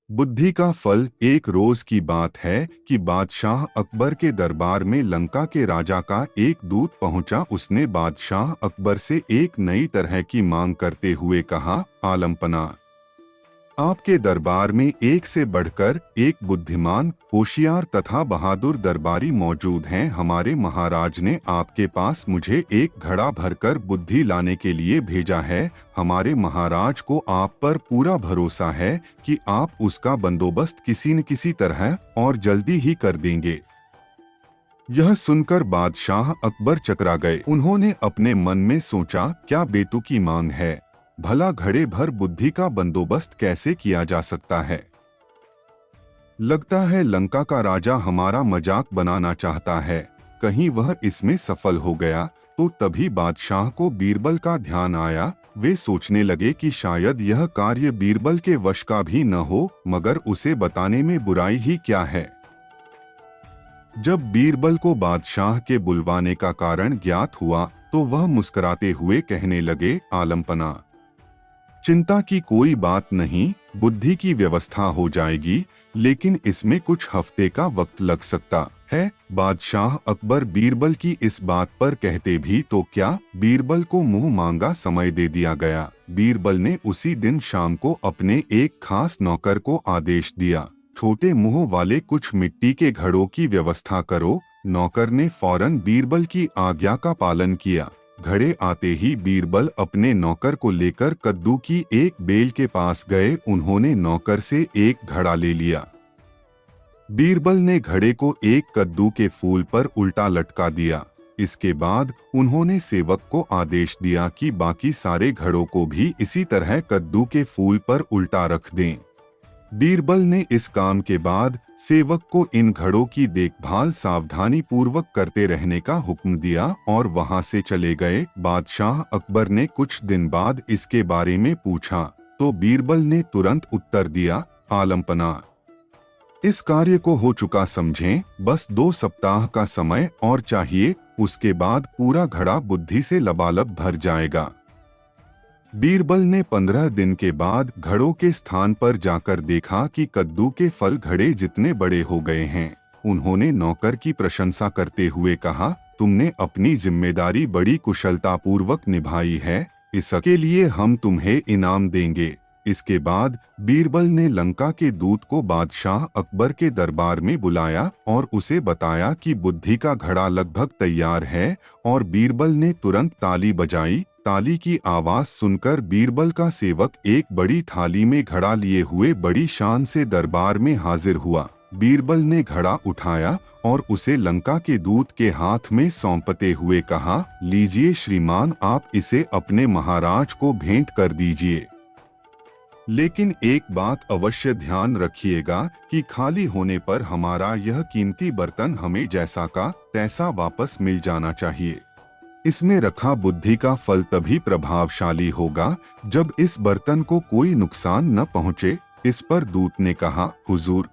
बुद्धि का फल। एक रोज की बात है कि बादशाह अकबर के दरबार में लंका के राजा का एक दूत पहुंचा। उसने बादशाह अकबर से एक नई तरह की मांग करते हुए कहा, आलमपना, आपके दरबार में एक से बढ़कर एक बुद्धिमान, होशियार तथा बहादुर दरबारी मौजूद हैं। हमारे महाराज ने आपके पास मुझे एक घड़ा भरकर बुद्धि लाने के लिए भेजा है। हमारे महाराज को आप पर पूरा भरोसा है कि आप उसका बंदोबस्त किसी न किसी तरह और जल्दी ही कर देंगे। यह सुनकर बादशाह अकबर चकरा गए। उन्होंने अपने मन में सोचा, क्या बेतुकी मांग है, भला घड़े भर बुद्धि का बंदोबस्त कैसे किया जा सकता है। लगता है लंका का राजा हमारा मजाक बनाना चाहता है, कहीं वह इसमें सफल हो गया। तो तभी बादशाह को बीरबल का ध्यान आया। वे सोचने लगे कि शायद यह कार्य बीरबल के वश का भी न हो, मगर उसे बताने में बुराई ही क्या है। जब बीरबल को बादशाह के बुलवाने का कारण ज्ञात हुआ तो वह मुस्कुराते हुए कहने लगे, आलमपना, चिंता की कोई बात नहीं, बुद्धि की व्यवस्था हो जाएगी, लेकिन इसमें कुछ हफ्ते का वक्त लग सकता है। बादशाह अकबर बीरबल की इस बात पर कहते भी तो क्या, बीरबल को मुंह मांगा समय दे दिया गया। बीरबल ने उसी दिन शाम को अपने एक खास नौकर को आदेश दिया, छोटे मुंह वाले कुछ मिट्टी के घड़ों की व्यवस्था करो। नौकर ने फौरन बीरबल की आज्ञा का पालन किया। घड़े आते ही बीरबल अपने नौकर को लेकर कद्दू की एक बेल के पास गए। उन्होंने नौकर से एक घड़ा ले लिया। बीरबल ने घड़े को एक कद्दू के फूल पर उल्टा लटका दिया। इसके बाद उन्होंने सेवक को आदेश दिया कि बाकी सारे घड़ों को भी इसी तरह कद्दू के फूल पर उल्टा रख दें। बीरबल ने इस काम के बाद सेवक को इन घड़ों की देखभाल सावधानी पूर्वक करते रहने का हुक्म दिया और वहां से चले गए। बादशाह अकबर ने कुछ दिन बाद इसके बारे में पूछा तो बीरबल ने तुरंत उत्तर दिया, आलमपना, इस कार्य को हो चुका समझें, बस 2 सप्ताह का समय और चाहिए, उसके बाद पूरा घड़ा बुद्धि से लबालब भर जाएगा। बीरबल ने 15 दिन के बाद घड़ों के स्थान पर जाकर देखा कि कद्दू के फल घड़े जितने बड़े हो गए हैं। उन्होंने नौकर की प्रशंसा करते हुए कहा, तुमने अपनी जिम्मेदारी बड़ी कुशलतापूर्वक निभाई है, इसके लिए हम तुम्हें इनाम देंगे। इसके बाद बीरबल ने लंका के दूत को बादशाह अकबर के दरबार में बुलाया और उसे बताया कि बुद्धि का घड़ा लगभग तैयार है और बीरबल ने तुरंत ताली बजाई। ताली की आवाज सुनकर बीरबल का सेवक एक बड़ी थाली में घड़ा लिए हुए बड़ी शान से दरबार में हाजिर हुआ। बीरबल ने घड़ा उठाया और उसे लंका के दूत के हाथ में सौंपते हुए कहा, लीजिए श्रीमान, आप इसे अपने महाराज को भेंट कर दीजिए। लेकिन एक बात अवश्य ध्यान रखिएगा कि खाली होने पर हमारा यह कीमती बर्तन हमें जैसा का तैसा वापस मिल जाना चाहिए। इसमें रखा बुद्धि का फल तभी प्रभावशाली होगा जब इस बर्तन को कोई नुकसान न पहुंचे। इस पर दूत ने कहा, हुजूर,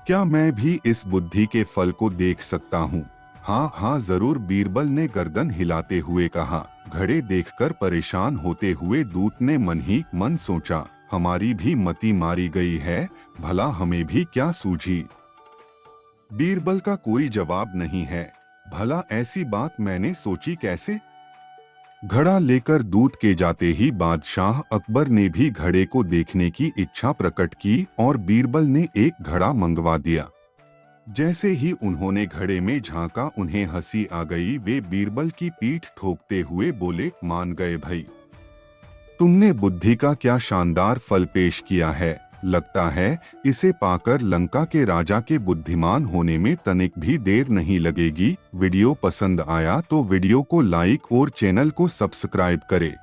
क्या मैं भी इस बुद्धि के फल को देख सकता हूँ? हाँ हाँ जरूर, बीरबल ने गर्दन हिलाते हुए कहा। घड़े देखकर परेशान होते हुए दूत ने मन ही मन सोचा, हमारी भी मति मारी गई है, भला हमें भी क्या सूझी। बीरबल का कोई जवाब नहीं है, भला ऐसी बात मैंने सोची कैसे। घड़ा लेकर दूत के जाते ही बादशाह अकबर ने भी घड़े को देखने की इच्छा प्रकट की और बीरबल ने एक घड़ा मंगवा दिया। जैसे ही उन्होंने घड़े में झांका उन्हें हंसी आ गई। वे बीरबल की पीठ ठोकते हुए बोले, मान गए भाई, तुमने बुद्धि का क्या शानदार फल पेश किया है। लगता है इसे पाकर लंका के राजा के बुद्धिमान होने में तनिक भी देर नहीं लगेगी। वीडियो पसंद आया तो वीडियो को लाइक और चैनल को सब्सक्राइब करें।